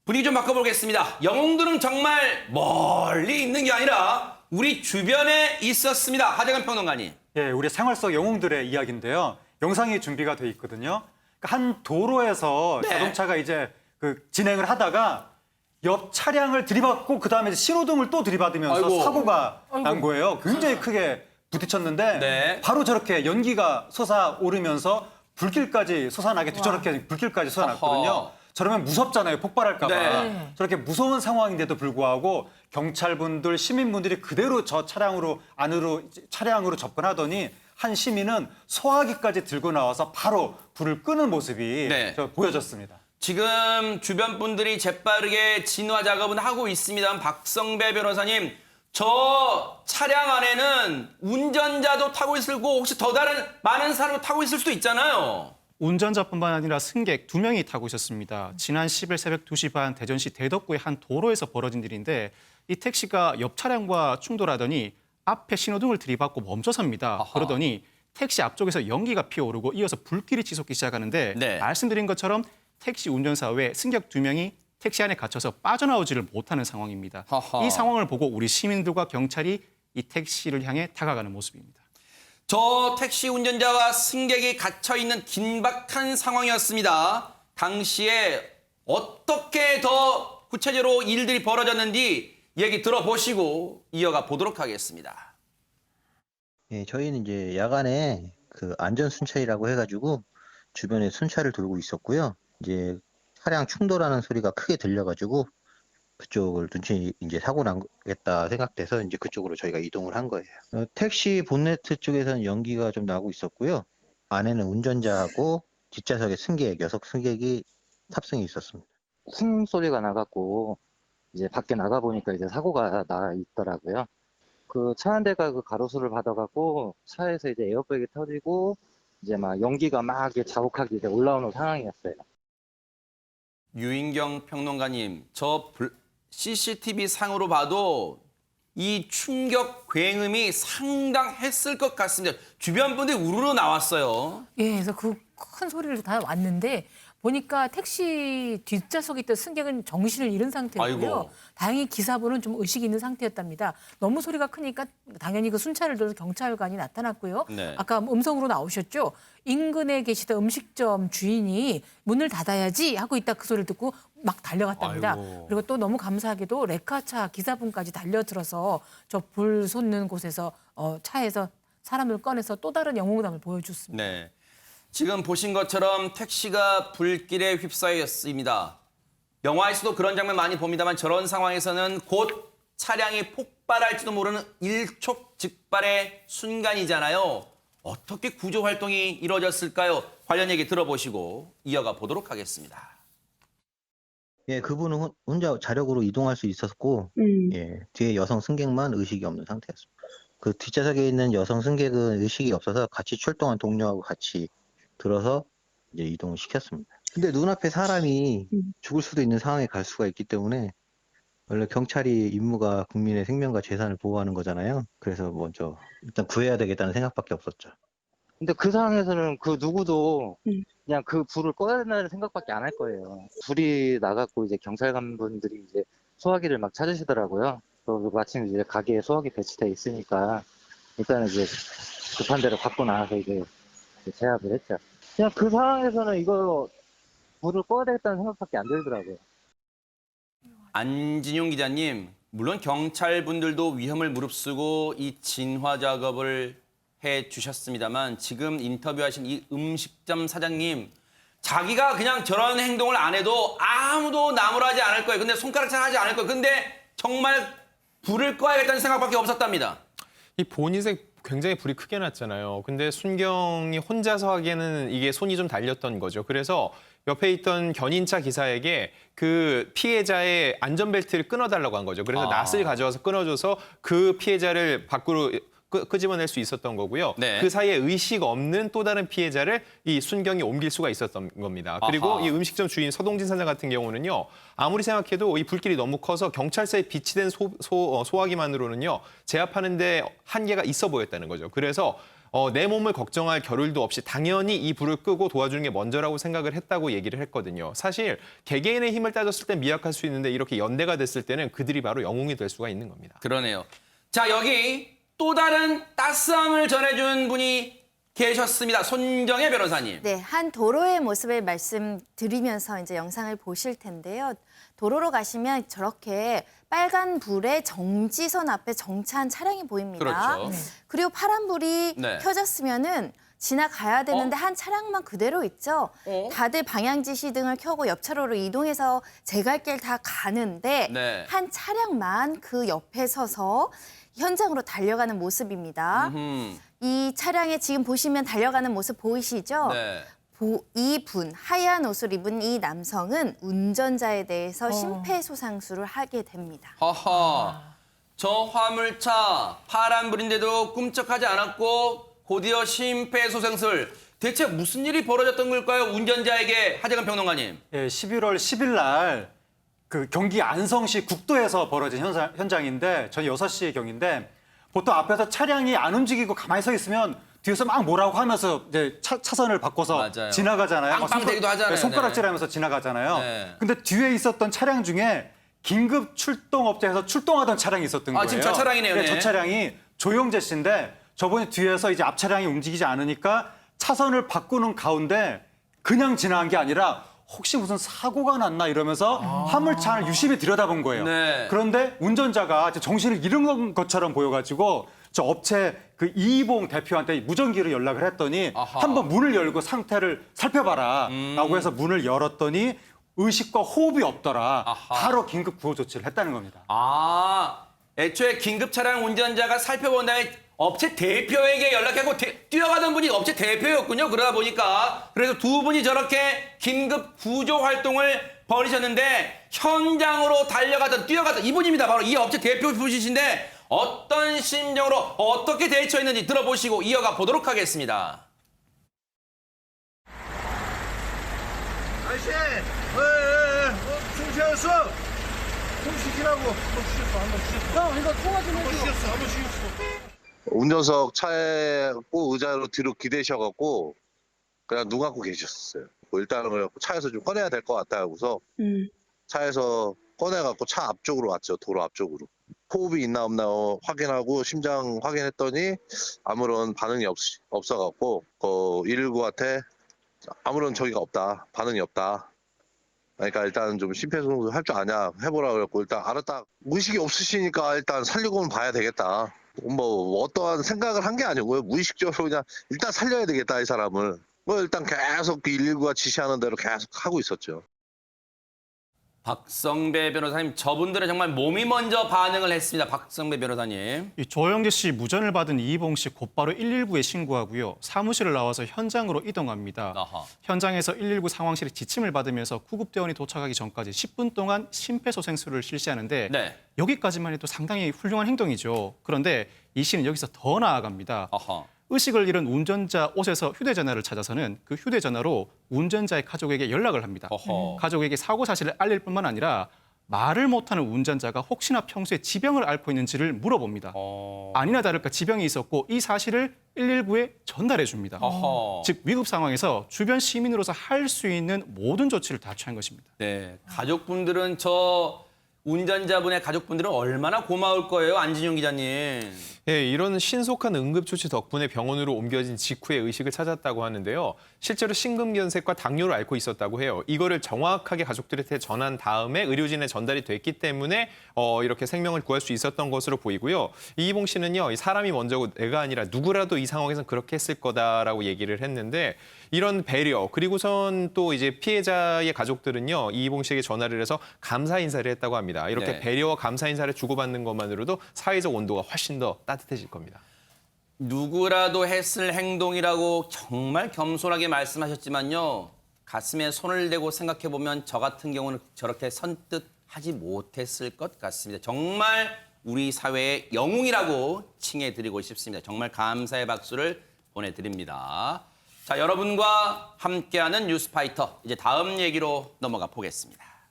분위기 좀 바꿔보겠습니다. 영웅들은 정말 멀리 있는 게 아니라 우리 주변에 있었습니다. 하재근 평론가님. 예, 우리 생활 속 영웅들의 이야기인데요. 영상이 준비가 돼 있거든요. 그러니까 한 도로에서 네. 자동차가 이제 진행을 하다가 옆 차량을 들이받고 그다음에 신호등을 또 들이받으면서 아이고. 사고가 난 거예요. 굉장히 크게 부딪혔는데 네. 바로 저렇게 연기가 솟아오르면서 불길까지 솟아나게 저렇게 불길까지 솟아났거든요. 어허. 저러면 무섭잖아요. 폭발할까 봐. 네. 저렇게 무서운 상황인데도 불구하고 경찰분들, 시민분들이 그대로 저 차량으로 접근하더니 한 시민은 소화기까지 들고 나와서 바로 불을 끄는 모습이 네. 보여졌습니다. 지금 주변 분들이 재빠르게 진화 작업은 하고 있습니다. 박성배 변호사님, 저 차량 안에는 운전자도 타고 있을 거고 혹시 더 다른 많은 사람도 타고 있을 수도 있잖아요. 운전자뿐만 아니라 승객 2명이 타고 있었습니다. 지난 10일 새벽 2시 반 대전시 대덕구의 한 도로에서 벌어진 일인데 이 택시가 옆 차량과 충돌하더니 앞에 신호등을 들이받고 멈춰섭니다. 아하. 그러더니 택시 앞쪽에서 연기가 피어오르고 이어서 불길이 치솟기 시작하는데 네. 말씀드린 것처럼 택시 운전사 외 승객 2명이 택시 안에 갇혀서 빠져나오지를 못하는 상황입니다. 아하. 이 상황을 보고 우리 시민들과 경찰이 이 택시를 향해 다가가는 모습입니다. 저 택시 운전자와 승객이 갇혀있는 긴박한 상황이었습니다. 당시에 어떻게 더 구체적으로 일들이 벌어졌는지 얘기 들어보시고 이어가 보도록 하겠습니다. 예, 저희는 이제 야간에 안전 순찰이라고 해가지고 주변에 순찰을 돌고 있었고요. 이제 차량 충돌하는 소리가 크게 들려가지고 그쪽을 눈치 이제 사고 나겠다 생각돼서 이제 그쪽으로 저희가 이동을 한 거예요. 택시 본네트 쪽에서는 연기가 좀 나고 있었고요. 안에는 운전자하고 뒷좌석에 여성 승객이 탑승해 있었습니다. 쿵 소리가 나갖고 이제 밖에 나가 보니까 이제 사고가 나 있더라고요. 그 차 한 대가 그 가로수를 받아갖고 차에서 이제 에어백이 터지고 이제 막 연기가 막 이렇게 자욱하게 이제 올라오는 상황이었어요. 유인경 평론가님, CCTV 상으로 봐도 이 충격 굉음이 상당했을 것 같습니다. 주변 분들이 우르르 나왔어요. 예, 그래서 그 큰 소리를 다 왔는데 보니까 택시 뒷좌석에 있던 승객은 정신을 잃은 상태였고요. 아이고. 다행히 기사분은 좀 의식이 있는 상태였답니다. 너무 소리가 크니까 당연히 그 순찰을 들어서 경찰관이 나타났고요. 네. 아까 음성으로 나오셨죠. 인근에 계시던 음식점 주인이 문을 닫아야지 하고 있다 그 소리를 듣고 막 달려갔답니다. 아이고. 그리고 또 너무 감사하게도 레카차 기사분까지 달려들어서 저 불 솟는 곳에서 차에서 사람을 꺼내서 또 다른 영웅담을 보여줬습니다. 네. 지금 보신 것처럼 택시가 불길에 휩싸였습니다. 영화에서도 그런 장면 많이 봅니다만 저런 상황에서는 곧 차량이 폭발할지도 모르는 일촉즉발의 순간이잖아요. 어떻게 구조 활동이 이루어졌을까요? 관련 얘기 들어보시고 이어가 보도록 하겠습니다. 예, 그분은 혼자 자력으로 이동할 수 있었고, 예, 뒤에 여성 승객만 의식이 없는 상태였습니다. 그 뒷좌석에 있는 여성 승객은 의식이 없어서 같이 출동한 동료하고 같이 들어서 이제 이동을 시켰습니다. 근데 눈앞에 사람이 죽을 수도 있는 상황에 갈 수가 있기 때문에 원래 경찰이 임무가 국민의 생명과 재산을 보호하는 거잖아요. 그래서 먼저 일단 구해야 되겠다는 생각밖에 없었죠. 근데 그 상황에서는 그 누구도 그냥 그 불을 꺼야 된다는 생각밖에 안 할 거예요. 불이 나갖고 이제 경찰관분들이 이제 소화기를 막 찾으시더라고요. 그리고 마침 이제 가게에 소화기 배치돼 있으니까 일단은 이제 급한 대로 갖고 나와서 이제 제압을 했죠. 그냥 그 상황에서는 이거 불을 꺼야 되겠다는 생각밖에 안 들더라고요. 안진용 기자님, 물론 경찰분들도 위험을 무릅쓰고 이 진화 작업을 해주셨습니다만 지금 인터뷰하신 이 음식점 사장님, 자기가 그냥 저런 행동을 안 해도 아무도 나무라지 않을 거예요. 근데 손가락질 하지 않을 거예요. 근데 정말 불을 꺼야겠다는 생각밖에 없었답니다. 이 본인색 굉장히 불이 크게 났잖아요. 근데 순경이 혼자서 하기에는 이게 손이 좀 달렸던 거죠. 그래서 옆에 있던 견인차 기사에게 그 피해자의 안전벨트를 끊어달라고 한 거죠. 그래서 낫을 가져와서 끊어줘서 그 피해자를 밖으로 끄집어낼 수 있었던 거고요. 네. 그 사이에 의식 없는 또 다른 피해자를 이 순경이 옮길 수가 있었던 겁니다. 그리고 아하. 이 음식점 주인 서동진 사장 같은 경우는요. 아무리 생각해도 이 불길이 너무 커서 경찰서에 비치된 소화기만으로는요. 제압하는 데 한계가 있어 보였다는 거죠. 그래서 내 몸을 걱정할 겨를도 없이 당연히 이 불을 끄고 도와주는 게 먼저라고 생각을 했다고 얘기를 했거든요. 사실 개개인의 힘을 따졌을 땐 미약할 수 있는데 이렇게 연대가 됐을 때는 그들이 바로 영웅이 될 수가 있는 겁니다. 그러네요. 자, 여기 또 다른 따스함을 전해준 분이 계셨습니다. 손정혜 변호사님. 네, 한 도로의 모습을 말씀드리면서 이제 영상을 보실 텐데요. 도로로 가시면 저렇게 빨간 불에 정지선 앞에 정차한 차량이 보입니다. 그렇죠. 네. 그리고 파란 불이 네. 켜졌으면은 지나가야 되는데 한 차량만 그대로 있죠. 다들 방향 지시 등을 켜고 옆 차로로 이동해서 제 갈 길 다 가는데 네. 한 차량만 그 옆에 서서 현장으로 달려가는 모습입니다. 이 차량에 지금 보시면 달려가는 모습 보이시죠? 네. 이분 하얀 옷을 입은 이 남성은 운전자에 대해서 심폐소생술을 하게 됩니다. 허허. 저 화물차 파란불인데도 꿈쩍하지 않았고 곧이어 심폐소생술. 대체 무슨 일이 벌어졌던 걸까요? 운전자에게 하재근 평론가님. 예, 11월 10일 날 그 경기 안성시 국도에서 벌어진 현장인데 저희 6시 경인데 보통 앞에서 차량이 안 움직이고 가만히 서 있으면 뒤에서 막 뭐라고 하면서 이제 차선을 바꿔서 맞아요. 지나가잖아요. 빵빵대기도 하잖아요. 손가락질하면서 지나가잖아요. 네. 근데 뒤에 있었던 차량 중에 긴급 출동업체에서 출동하던 차량이 있었던 거예요. 지금 저 차량이네요. 네, 네. 저 차량이 조영재 씨인데 저분이 뒤에서 이제 앞 차량이 움직이지 않으니까 차선을 바꾸는 가운데 그냥 지나간 게 아니라 혹시 무슨 사고가 났나 이러면서 화물차를 유심히 들여다본 거예요. 네. 그런데 운전자가 정신을 잃은 것처럼 보여가지고 저 업체 그 이희봉 대표한테 무전기로 연락을 했더니 아하. 한번 문을 열고 상태를 살펴봐라 라고 해서 문을 열었더니 의식과 호흡이 없더라. 아하. 바로 긴급 구호 조치를 했다는 겁니다. 애초에 긴급 차량 운전자가 살펴본 다음에 업체 대표에게 연락하고 뛰어가던 분이 업체 대표였군요. 그러다 보니까 그래서 두 분이 저렇게 긴급 구조 활동을 벌이셨는데 현장으로 뛰어가던 이분입니다. 바로 이 업체 대표 분이신데 어떤 심정으로 어떻게 대처했는지 들어보시고 이어가 보도록 하겠습니다. 아저씨, 숨 쉬었어? 숨 쉬시라고. 한번 쉬었어, 한번 쉬었어. 형, 이거 통화 좀 해줘. 한번 쉬었어, 한번 쉬었어. 운전석 차에 꼭 의자로 뒤로 기대셔갖고 그냥 눈 감고 계셨어요. 뭐 일단은 그래갖고 차에서 좀 꺼내야 될 것 같다 하고서 차에서 꺼내갖고 차 앞쪽으로 왔죠. 도로 앞쪽으로. 호흡이 있나 없나 확인하고 심장 확인했더니 아무런 반응이 없어갖고 119한테 아무런 저기가 없다. 반응이 없다. 그러니까 일단 좀 심폐소생술 할 줄 아냐 해보라 그랬고 일단 알았다. 의식이 없으시니까 일단 살리고는 봐야 되겠다. 뭐 어떠한 생각을 한 게 아니고요. 무의식적으로 그냥 일단 살려야 되겠다 이 사람을. 뭐 일단 계속 119가 지시하는 대로 계속 하고 있었죠. 박성배 변호사님, 저분들은 정말 몸이 먼저 반응을 했습니다. 박성배 변호사님. 이 조영재 씨 무전을 받은 이희봉 씨 곧바로 119에 신고하고요. 사무실을 나와서 현장으로 이동합니다. 아하. 현장에서 119 상황실에 지침을 받으면서 구급대원이 도착하기 전까지 10분 동안 심폐소생술을 실시하는데 네. 여기까지만 해도 상당히 훌륭한 행동이죠. 그런데 이 씨는 여기서 더 나아갑니다. 아하. 의식을 잃은 운전자 옷에서 휴대전화를 찾아서는 그 휴대전화로 운전자의 가족에게 연락을 합니다. 어허. 가족에게 사고 사실을 알릴 뿐만 아니라 말을 못하는 운전자가 혹시나 평소에 지병을 앓고 있는지를 물어봅니다. 아니나 다를까 지병이 있었고 이 사실을 119에 전달해 줍니다. 어허. 즉 위급 상황에서 주변 시민으로서 할 수 있는 모든 조치를 다 취한 것입니다. 네, 가족분들은 운전자분의 가족분들은 얼마나 고마울 거예요, 안진용 기자님. 예, 이런 신속한 응급조치 덕분에 병원으로 옮겨진 직후에 의식을 찾았다고 하는데요. 실제로 심근경색과 당뇨를 앓고 있었다고 해요. 이거를 정확하게 가족들한테 전한 다음에 의료진에 전달이 됐기 때문에 이렇게 생명을 구할 수 있었던 것으로 보이고요. 이희봉 씨는요, 사람이 먼저고 내가 아니라 누구라도 이 상황에서는 그렇게 했을 거다라고 얘기를 했는데 이런 배려 그리고선 또 이제 피해자의 가족들은요, 이희봉 씨에게 전화를 해서 감사 인사를 했다고 합니다. 이렇게 네. 배려와 감사 인사를 주고받는 것만으로도 사회적 온도가 훨씬 더 따뜻해질 겁니다. 누구라도 했을 행동이라고 정말 겸손하게 말씀하셨지만요. 가슴에 손을 대고 생각해보면 저 같은 경우는 저렇게 선뜻 하지 못했을 것 같습니다. 정말 우리 사회의 영웅이라고 칭해드리고 싶습니다. 정말 감사의 박수를 보내드립니다. 자, 여러분과 함께하는 뉴스파이터, 이제 다음 얘기로 넘어가 보겠습니다.